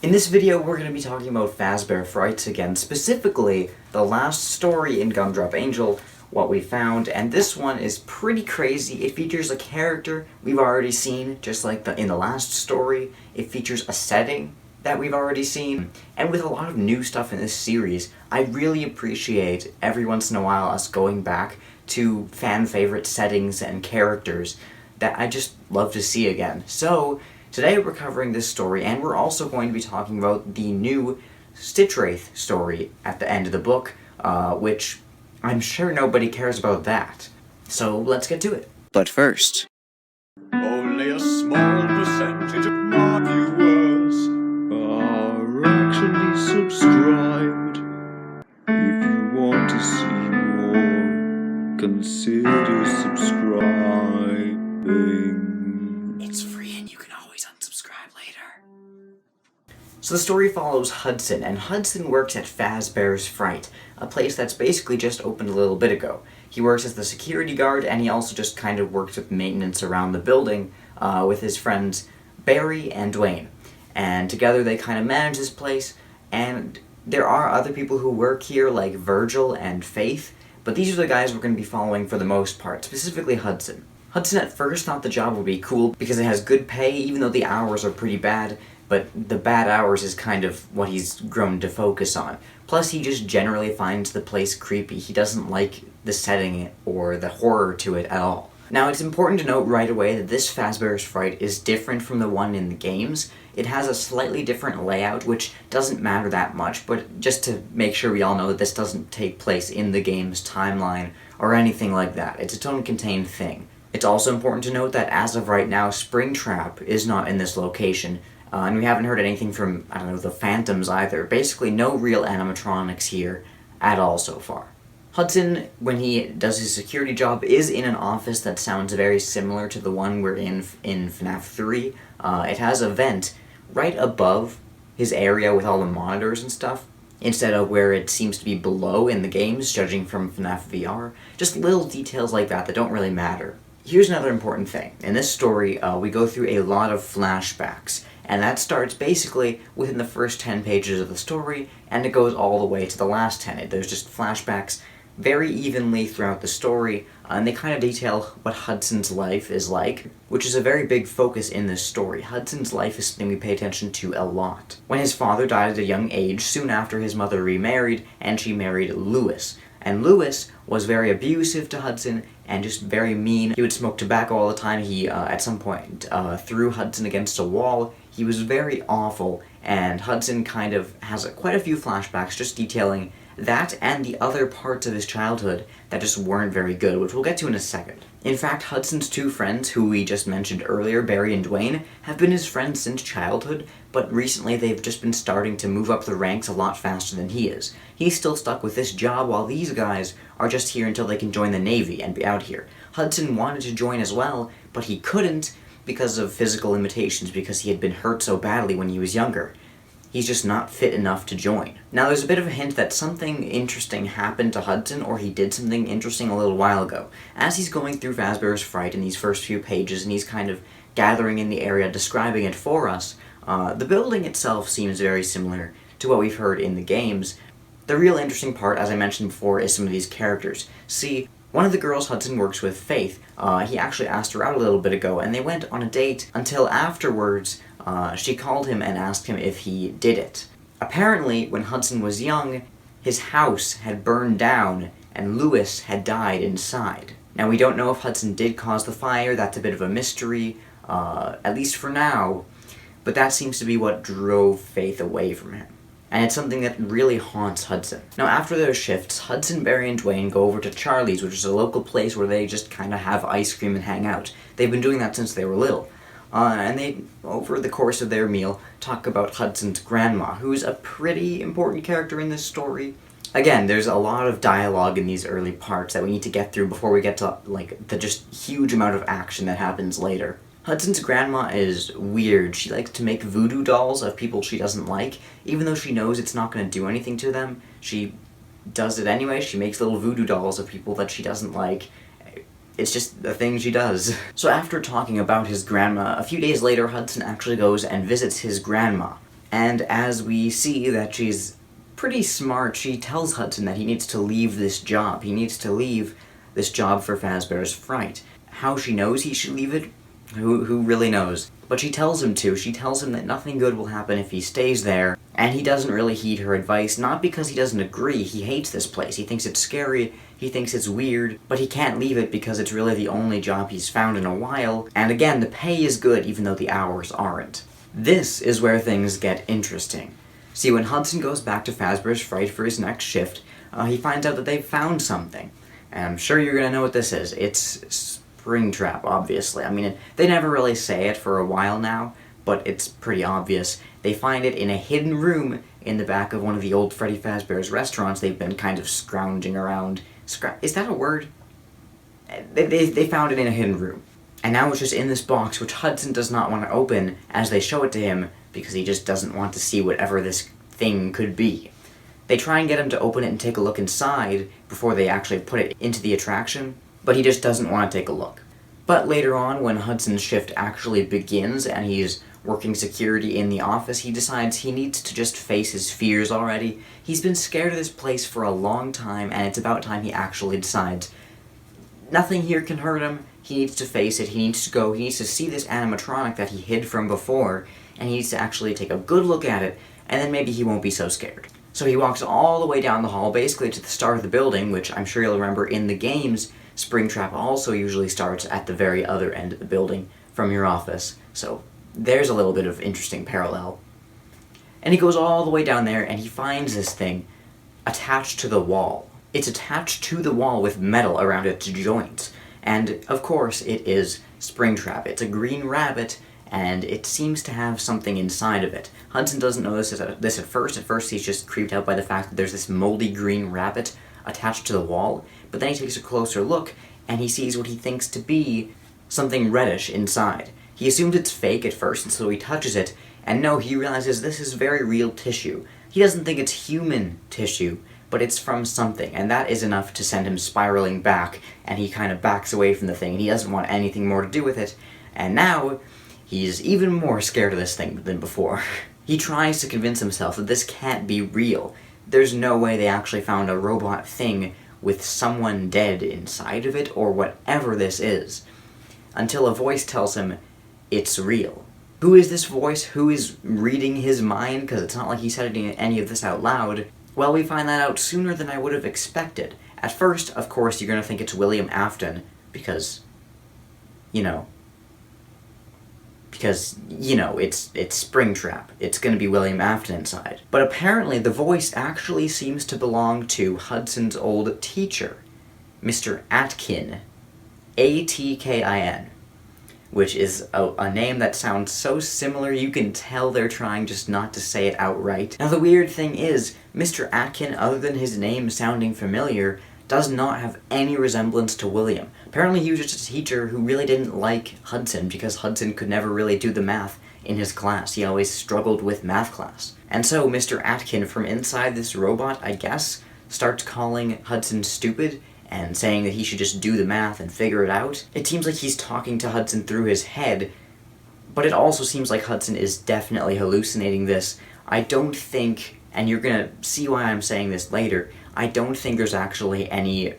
In this video, we're going to be talking about Fazbear Frights again, specifically the last story in Gumdrop Angel, what we found, and this one is pretty crazy. It features a character we've already seen, just like in the last story. It features a setting that we've already seen, and with a lot of new stuff in this series, I really appreciate every once in a while us going back to fan-favorite settings and characters that I just love to see again. So, today we're covering this story, and we're also going to be talking about the new Stitchwraith story at the end of the book, which I'm sure nobody cares about that. So let's get to it. But first, only a small percentage of my viewers are actually subscribed. If you want to see more, consider subscribing. It's free and you can always unsubscribe later. So the story follows Hudson, and Hudson works at Fazbear Frights, a place that's basically just opened a little bit ago. He works as the security guard, and he also just kind of works with maintenance around the building with his friends Barry and Dwayne. And together they kind of manage this place, and there are other people who work here like Virgil and Faith, but these are the guys we're going to be following for the most part, specifically Hudson. Hudson at first thought the job would be cool because it has good pay, even though the hours are pretty bad, but the bad hours is kind of what he's grown to focus on. Plus, he just generally finds the place creepy. He doesn't like the setting or the horror to it at all. Now, it's important to note right away that this Fazbear's Fright is different from the one in the games. It has a slightly different layout, which doesn't matter that much, but just to make sure we all know that this doesn't take place in the game's timeline or anything like that. It's its own contained thing. It's also important to note that as of right now, Springtrap is not in this location, and we haven't heard anything from, I don't know, the Phantoms either. Basically, no real animatronics here at all so far. Hudson, when he does his security job, is in an office that sounds very similar to the one we're in FNAF 3. It has a vent right above his area with all the monitors and stuff, instead of where it seems to be below in the games, judging from FNAF VR. Just little details like that that don't really matter. Here's another important thing. In this story, we go through a lot of flashbacks, and that starts basically within the first 10 pages of the story, and it goes all the way to the last 10. There's just flashbacks very evenly throughout the story, and they kind of detail what Hudson's life is like, which is a very big focus in this story. Hudson's life is something we pay attention to a lot. When his father died at a young age, soon after his mother remarried, and she married Lewis. And Lewis was very abusive to Hudson, and just very mean. He would smoke tobacco all the time. He, at some point, threw Hudson against a wall. He was very awful, and Hudson kind of has quite a few flashbacks just detailing that and the other parts of his childhood that just weren't very good, which we'll get to in a second. In fact, Hudson's two friends, who we just mentioned earlier, Barry and Dwayne, have been his friends since childhood, but recently they've just been starting to move up the ranks a lot faster than he is. He's still stuck with this job, while these guys are just here until they can join the Navy and be out here. Hudson wanted to join as well, but he couldn't because of physical limitations, because he had been hurt so badly when he was younger. He's just not fit enough to join. Now, there's a bit of a hint that something interesting happened to Hudson, or he did something interesting a little while ago. As he's going through Fazbear's Fright in these first few pages, and he's kind of gathering in the area, describing it for us, the building itself seems very similar to what we've heard in the games. The real interesting part, as I mentioned before, is some of these characters. See, one of the girls Hudson works with, Faith, he actually asked her out a little bit ago, and they went on a date until afterwards. She called him and asked him if he did it. Apparently, when Hudson was young, his house had burned down and Lewis had died inside. Now, we don't know if Hudson did cause the fire. That's a bit of a mystery, at least for now, but that seems to be what drove Faith away from him. And it's something that really haunts Hudson. Now, after their shifts, Hudson, Barry, and Dwayne go over to Charlie's, which is a local place where they just kind of have ice cream and hang out. They've been doing that since they were little. And they, over the course of their meal, talk about Hudson's grandma, who's a pretty important character in this story. Again, there's a lot of dialogue in these early parts that we need to get through before we get to, like, the just huge amount of action that happens later. Hudson's grandma is weird. She likes to make voodoo dolls of people she doesn't like, even though she knows it's not going to do anything to them. She does it anyway. She makes little voodoo dolls of people that she doesn't like. It's just a thing she does. So after talking about his grandma, a few days later, Hudson actually goes and visits his grandma. And as we see that she's pretty smart, she tells Hudson that he needs to leave this job. He needs to leave this job for Fazbear's Fright. How she knows he should leave it? Who really knows? But she tells him to. She tells him that nothing good will happen if he stays there, and he doesn't really heed her advice, not because he doesn't agree. He hates this place. He thinks it's scary, he thinks it's weird, but he can't leave it because it's really the only job he's found in a while, and again, the pay is good even though the hours aren't. This is where things get interesting. See, when Hudson goes back to Fazbear's Fright for his next shift, he finds out that they've found something. And I'm sure you're gonna know what this is. It's Springtrap, obviously. I mean, they never really say it for a while now, but it's pretty obvious. They find it in a hidden room in the back of one of the old Freddy Fazbear's restaurants they've been kind of scrounging around. Is that a word? They found it in a hidden room. And now it's just in this box, which Hudson does not want to open as they show it to him, because he just doesn't want to see whatever this thing could be. They try and get him to open it and take a look inside before they actually put it into the attraction, but he just doesn't want to take a look. But later on, when Hudson's shift actually begins and he's working security in the office, he decides he needs to just face his fears already. He's been scared of this place for a long time, and it's about time he actually decides nothing here can hurt him. He needs to face it, he needs to go, he needs to see this animatronic that he hid from before, and he needs to actually take a good look at it, and then maybe he won't be so scared. So he walks all the way down the hall, basically to the start of the building, which I'm sure you'll remember in the games, Springtrap also usually starts at the very other end of the building from your office. So there's a little bit of interesting parallel. And he goes all the way down there, and he finds this thing attached to the wall. It's attached to the wall with metal around its joints. And, of course, it is Springtrap. It's a green rabbit, and it seems to have something inside of it. Hudson doesn't know this at first. At first, he's just creeped out by the fact that there's this moldy green rabbit attached to the wall. But then he takes a closer look, and he sees what he thinks to be something reddish inside. He assumes it's fake at first, and so he touches it, and no, he realizes this is very real tissue. He doesn't think it's human tissue, but it's from something, and that is enough to send him spiraling back, and he kind of backs away from the thing, and he doesn't want anything more to do with it, and now he's even more scared of this thing than before. He tries to convince himself that this can't be real. There's no way they actually found a robot thing with someone dead inside of it, or whatever this is, until a voice tells him it's real. Who is this voice? Who is reading his mind? Because it's not like he said any of this out loud. Well, we find that out sooner than I would have expected. At first, of course, you're going to think it's William Afton, because, you know, it's Springtrap. It's going to be William Afton inside. But apparently the voice actually seems to belong to Hudson's old teacher, Mr. Atkin, A-T-K-I-N, which is a name that sounds so similar you can tell they're trying just not to say it outright. Now the weird thing is, Mr. Atkin, other than his name sounding familiar, does not have any resemblance to William. Apparently he was just a teacher who really didn't like Hudson because Hudson could never really do the math in his class. He always struggled with math class. And so Mr. Atkin, from inside this robot, I guess, starts calling Hudson stupid and saying that he should just do the math and figure it out. It seems like he's talking to Hudson through his head, but it also seems like Hudson is definitely hallucinating this. I don't think, and you're gonna see why I'm saying this later, I don't think there's actually any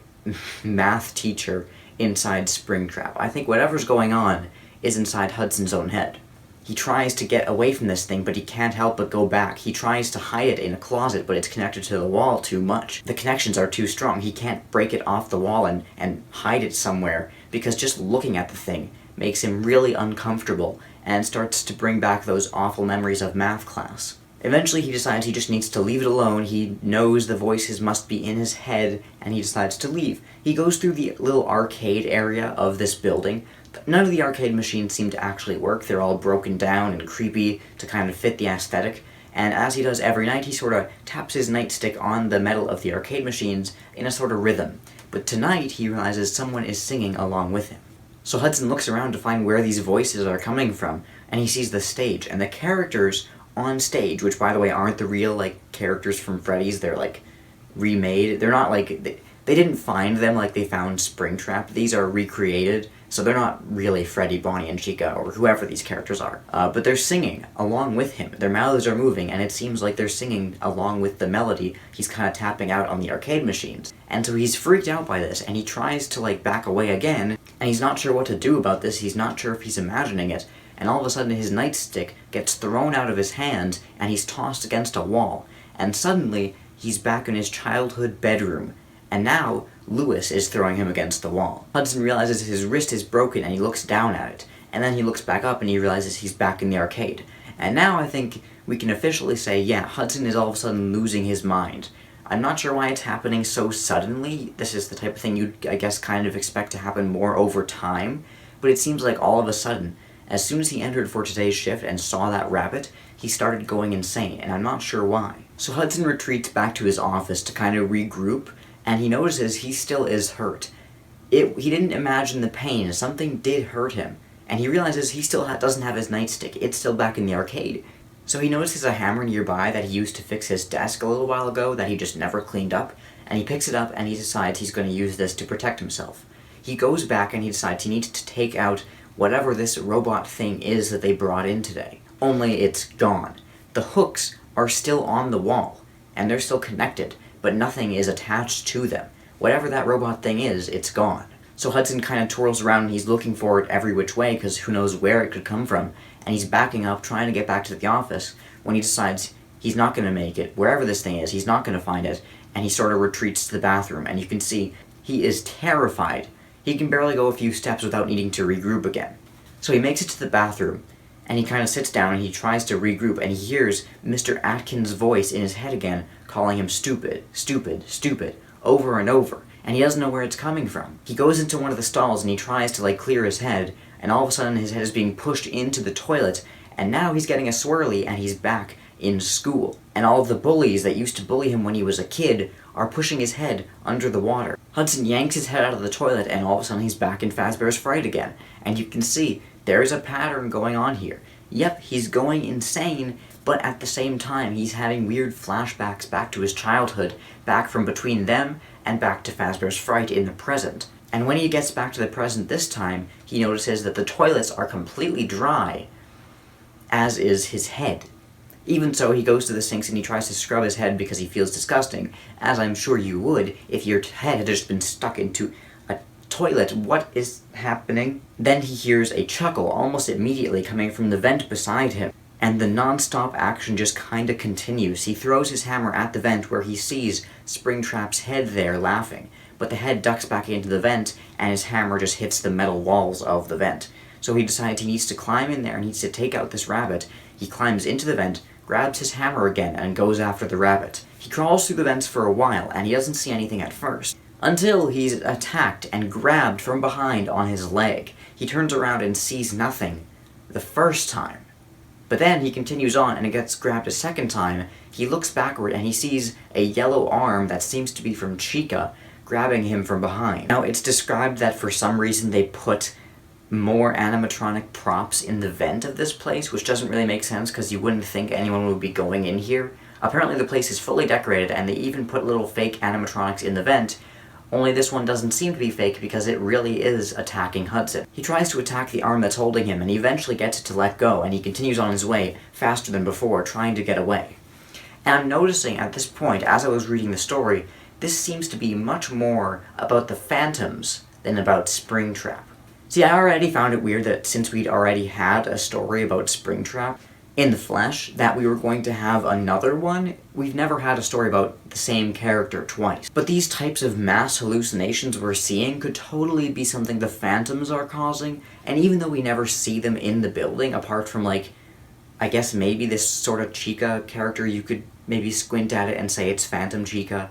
math teacher inside Springtrap. I think whatever's going on is inside Hudson's own head. He tries to get away from this thing, but he can't help but go back. He tries to hide it in a closet, but it's connected to the wall too much. The connections are too strong. He can't break it off the wall and hide it somewhere, because just looking at the thing makes him really uncomfortable and starts to bring back those awful memories of math class. Eventually he decides he just needs to leave it alone. He knows the voices must be in his head, and he decides to leave. He goes through the little arcade area of this building. None of the arcade machines seem to actually work. They're all broken down and creepy to kind of fit the aesthetic. And as he does every night, he sort of taps his nightstick on the metal of the arcade machines in a sort of rhythm. But tonight, he realizes someone is singing along with him. So Hudson looks around to find where these voices are coming from, and he sees the stage. And the characters on stage, which by the way aren't the real, characters from Freddy's, they're, remade. They're not, they didn't find them like they found Springtrap. These are recreated. So they're not really Freddy, Bonnie, and Chica, or whoever these characters are. But they're singing along with him. Their mouths are moving, and it seems like they're singing along with the melody he's kind of tapping out on the arcade machines. And so he's freaked out by this, and he tries to, like, back away again, and he's not sure what to do about this. He's not sure if he's imagining it. And all of a sudden his nightstick gets thrown out of his hand, and he's tossed against a wall. And suddenly, he's back in his childhood bedroom. And now, Lewis is throwing him against the wall. Hudson realizes his wrist is broken and he looks down at it. And then he looks back up and he realizes he's back in the arcade. And now I think we can officially say, yeah, Hudson is all of a sudden losing his mind. I'm not sure why it's happening so suddenly. This is the type of thing you'd, I guess, kind of expect to happen more over time. But it seems like all of a sudden, as soon as he entered for today's shift and saw that rabbit, he started going insane, and I'm not sure why. So Hudson retreats back to his office to kind of regroup, and he notices he still is hurt. He didn't imagine the pain. Something did hurt him. And he realizes he still doesn't have his nightstick. It's still back in the arcade. So he notices a hammer nearby that he used to fix his desk a little while ago that he just never cleaned up. And he picks it up and he decides he's going to use this to protect himself. He goes back and he decides he needs to take out whatever this robot thing is that they brought in today. Only it's gone. The hooks are still on the wall. And they're still connected. But nothing is attached to them. Whatever that robot thing is, it's gone. So Hudson kind of twirls around and he's looking for it every which way because who knows where it could come from. And he's backing up, trying to get back to the office, when he decides he's not going to make it. Wherever this thing is, he's not going to find it. And he sort of retreats to the bathroom. And you can see he is terrified. He can barely go a few steps without needing to regroup again. So he makes it to the bathroom. And he kind of sits down and he tries to regroup. And he hears Mr. Atkins' voice in his head again, calling him stupid, stupid, stupid, over and over, and he doesn't know where it's coming from. He goes into one of the stalls and he tries to, like, clear his head, and all of a sudden his head is being pushed into the toilet, and now he's getting a swirly and he's back in school. And all of the bullies that used to bully him when he was a kid are pushing his head under the water. Hudson yanks his head out of the toilet and all of a sudden he's back in Fazbear's Fright again. And you can see there's a pattern going on here. Yep, he's going insane, but at the same time, he's having weird flashbacks back to his childhood, back from between them, and back to Fazbear's Fright in the present. And when he gets back to the present this time, he notices that the toilets are completely dry, as is his head. Even so, he goes to the sinks and he tries to scrub his head because he feels disgusting, as I'm sure you would if your head had just been stuck into a toilet. What is happening? Then he hears a chuckle almost immediately coming from the vent beside him. And the non-stop action just kinda continues. He throws his hammer at the vent where he sees Springtrap's head there laughing. But the head ducks back into the vent, and his hammer just hits the metal walls of the vent. So he decides he needs to climb in there and needs to take out this rabbit. He climbs into the vent, grabs his hammer again, and goes after the rabbit. He crawls through the vents for a while, and he doesn't see anything at first. Until he's attacked and grabbed from behind on his leg. He turns around and sees nothing the first time. But then he continues on and it gets grabbed a second time. He looks backward and he sees a yellow arm that seems to be from Chica grabbing him from behind. Now it's described that for some reason they put more animatronic props in the vent of this place, which doesn't really make sense because you wouldn't think anyone would be going in here. Apparently the place is fully decorated and they even put little fake animatronics in the vent, only this one doesn't seem to be fake because it really is attacking Hudson. He tries to attack the arm that's holding him and he eventually gets it to let go and he continues on his way faster than before, trying to get away. And I'm noticing at this point, as I was reading the story, this seems to be much more about the phantoms than about Springtrap. See, I already found it weird that since we'd already had a story about Springtrap in the flesh, that we were going to have another one. We've never had a story about the same character twice. But these types of mass hallucinations we're seeing could totally be something the phantoms are causing, and even though we never see them in the building, apart from, like, I guess maybe this sort of Chica character, you could maybe squint at it and say it's Phantom Chica,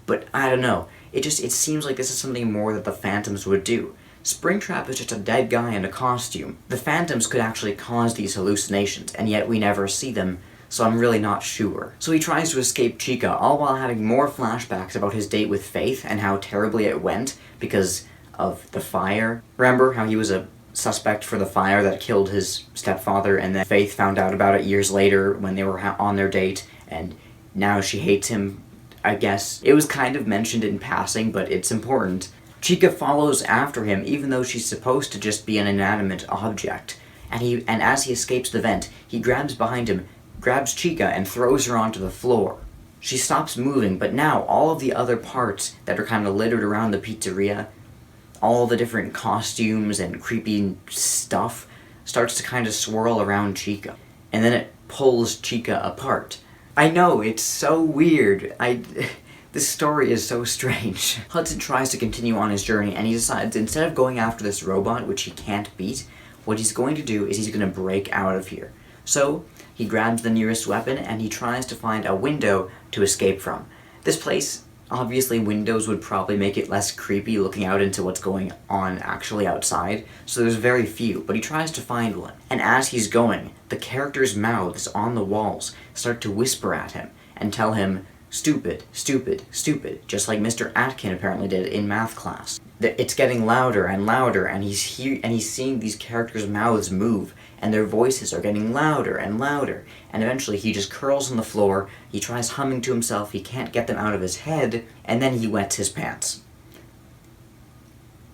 but I don't know. It seems like this is something more that the phantoms would do. Springtrap is just a dead guy in a costume. The phantoms could actually cause these hallucinations, and yet we never see them, so I'm really not sure. So he tries to escape Chica, all while having more flashbacks about his date with Faith and how terribly it went because of the fire. Remember how he was a suspect for the fire that killed his stepfather, and then Faith found out about it years later when they were on their date, and now she hates him, I guess. It was kind of mentioned in passing, but it's important. Chica follows after him even though she's supposed to just be an inanimate object. And as he escapes the vent, he grabs behind him, grabs Chica, and throws her onto the floor. She stops moving, but now all of the other parts that are kind of littered around the pizzeria, all the different costumes and creepy stuff, starts to kind of swirl around Chica. And then it pulls Chica apart. I know, it's so weird. This story is so strange. Hudson tries to continue on his journey, and he decides instead of going after this robot, which he can't beat, what he's going to do is he's going to break out of here. So, he grabs the nearest weapon, and he tries to find a window to escape from. This place, obviously windows would probably make it less creepy looking out into what's going on actually outside, so there's very few, but he tries to find one. And as he's going, the characters' mouths on the walls start to whisper at him and tell him, "Stupid, stupid, stupid," just like Mr. Atkin apparently did in math class. It's getting louder and louder, and he's seeing these characters' mouths move, and their voices are getting louder and louder, and eventually he just curls on the floor, he tries humming to himself, he can't get them out of his head, and then he wets his pants.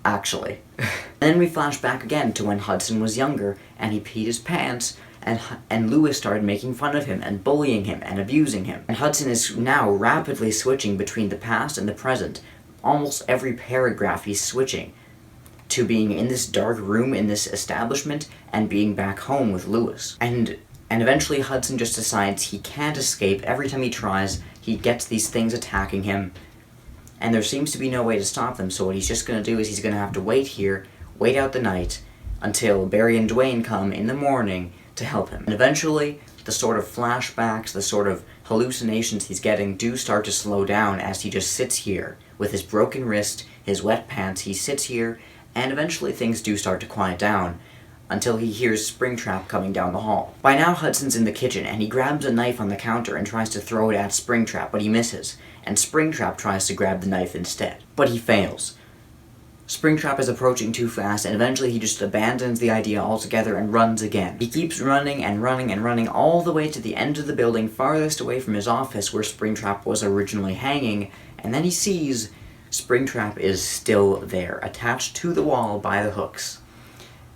Actually. And then we flash back again to when Hudson was younger, and he peed his pants, and Lewis started making fun of him, and bullying him, and abusing him. And Hudson is now rapidly switching between the past and the present. Almost every paragraph he's switching to being in this dark room in this establishment and being back home with Lewis. And eventually Hudson just decides he can't escape. Every time he tries, he gets these things attacking him, and there seems to be no way to stop them, so what he's just going to do is he's going to have to wait here, wait out the night, until Barry and Dwayne come in the morning to help him. And eventually, the sort of flashbacks, the sort of hallucinations he's getting do start to slow down as he just sits here with his broken wrist, his wet pants. He sits here, and eventually things do start to quiet down until he hears Springtrap coming down the hall. By now, Hudson's in the kitchen, and he grabs a knife on the counter and tries to throw it at Springtrap, but he misses, and Springtrap tries to grab the knife instead, but he fails. Springtrap is approaching too fast, and eventually he just abandons the idea altogether and runs again. He keeps running and running and running all the way to the end of the building, farthest away from his office where Springtrap was originally hanging, and then he sees Springtrap is still there, attached to the wall by the hooks.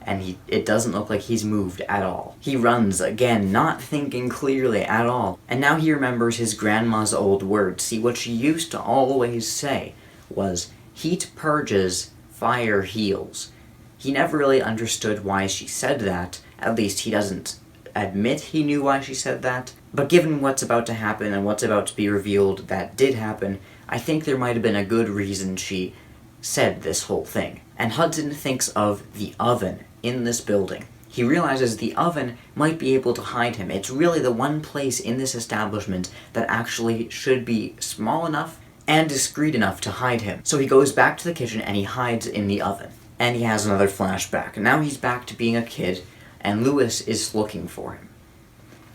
And it doesn't look like he's moved at all. He runs again, not thinking clearly at all. And now he remembers his grandma's old words. See, what she used to always say was, "Heat purges, fire heals." He never really understood why she said that. At least he doesn't admit he knew why she said that. But given what's about to happen and what's about to be revealed that did happen, I think there might have been a good reason she said this whole thing. And Hudson thinks of the oven in this building. He realizes the oven might be able to hide him. It's really the one place in this establishment that actually should be small enough and discreet enough to hide him. So he goes back to the kitchen and he hides in the oven. And he has another flashback. Now he's back to being a kid, and Lewis is looking for him.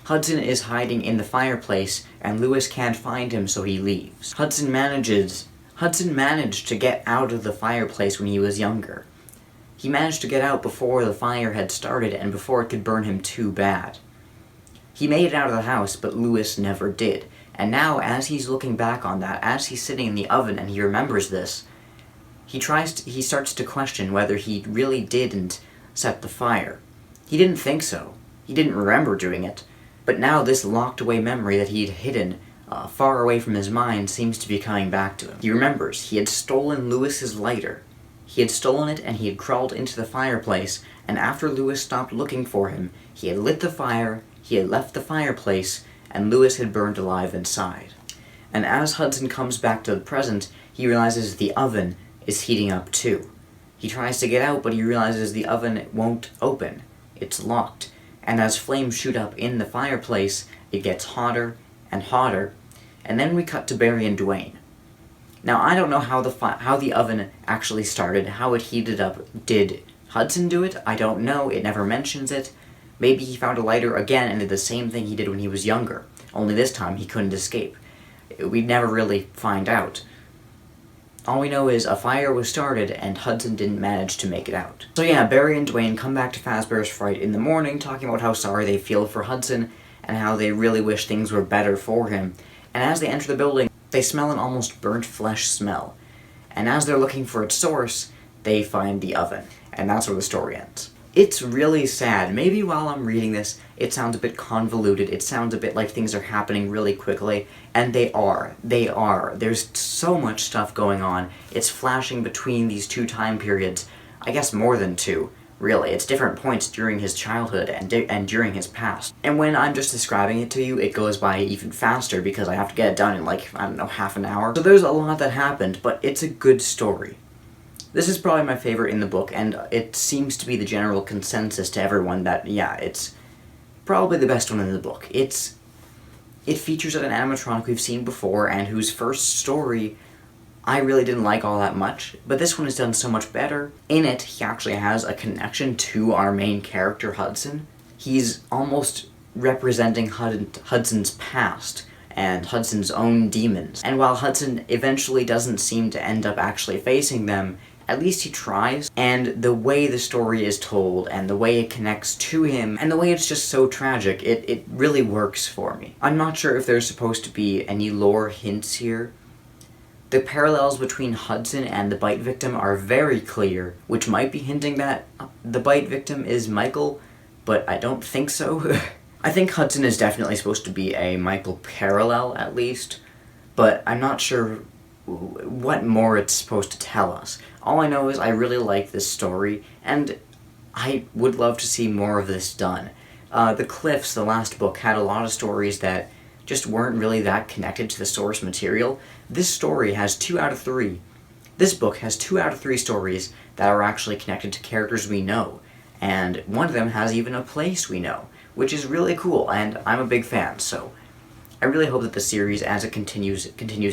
Hudson is hiding in the fireplace, and Lewis can't find him, so he leaves. Hudson managed to get out of the fireplace when he was younger. He managed to get out before the fire had started and before it could burn him too bad. He made it out of the house, but Lewis never did. And now, as he's looking back on that, as he's sitting in the oven and he remembers this, he starts to question whether he really didn't set the fire. He didn't think so. He didn't remember doing it. But now this locked away memory that he'd hidden far away from his mind seems to be coming back to him. He remembers he had stolen Lewis's lighter. He had stolen it and he had crawled into the fireplace, and after Lewis stopped looking for him, he had lit the fire, he had left the fireplace, and Lewis had burned alive inside. And as Hudson comes back to the present, he realizes the oven is heating up too. He tries to get out, but he realizes the oven won't open. It's locked. And as flames shoot up in the fireplace, it gets hotter and hotter, and then we cut to Barry and Dwayne. Now, I don't know how the oven actually started, how it heated up. Did Hudson do it? I don't know. It never mentions it. Maybe he found a lighter again and did the same thing he did when he was younger, only this time he couldn't escape. We'd never really find out. All we know is a fire was started and Hudson didn't manage to make it out. So yeah, Barry and Dwayne come back to Fazbear's Fright in the morning, talking about how sorry they feel for Hudson and how they really wish things were better for him. And as they enter the building, they smell an almost burnt flesh smell. and as they're looking for its source, they find the oven, and that's where the story ends. It's really sad. Maybe while I'm reading this, it sounds a bit convoluted, it sounds a bit like things are happening really quickly, and they are. They are. There's so much stuff going on. It's flashing between these two time periods, I guess more than two, really. It's different points during his childhood and during his past. And when I'm just describing it to you, it goes by even faster because I have to get it done in like, I don't know, half an hour. So there's a lot that happened, but it's a good story. This is probably my favorite in the book, and it seems to be the general consensus to everyone that, yeah, it's probably the best one in the book. It features an animatronic we've seen before, and whose first story I really didn't like all that much, but this one is done so much better. In it, he actually has a connection to our main character, Hudson. He's almost representing Hudson's past, and Hudson's own demons. And while Hudson eventually doesn't seem to end up actually facing them, at least he tries, and the way the story is told, and the way it connects to him, and the way it's just so tragic, it really works for me. I'm not sure if there's supposed to be any lore hints here. The parallels between Hudson and the bite victim are very clear, which might be hinting that the bite victim is Michael, but I don't think so. I think Hudson is definitely supposed to be a Michael parallel, at least, but I'm not sure what more it's supposed to tell us. All I know is I really like this story, and I would love to see more of this done. The Cliffs, the last book, had a lot of stories that just weren't really that connected to the source material. This story has 2 out of 3. This book has 2 out of 3 stories that are actually connected to characters we know, and one of them has even a place we know, which is really cool, and I'm a big fan, so I really hope that the series, as it continues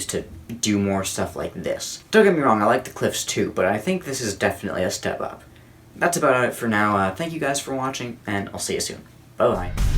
to do more stuff like this. Don't get me wrong, I like the Cliffs too, but I think this is definitely a step up. That's about it for now. Thank you guys for watching, and I'll see you soon. Bye-bye.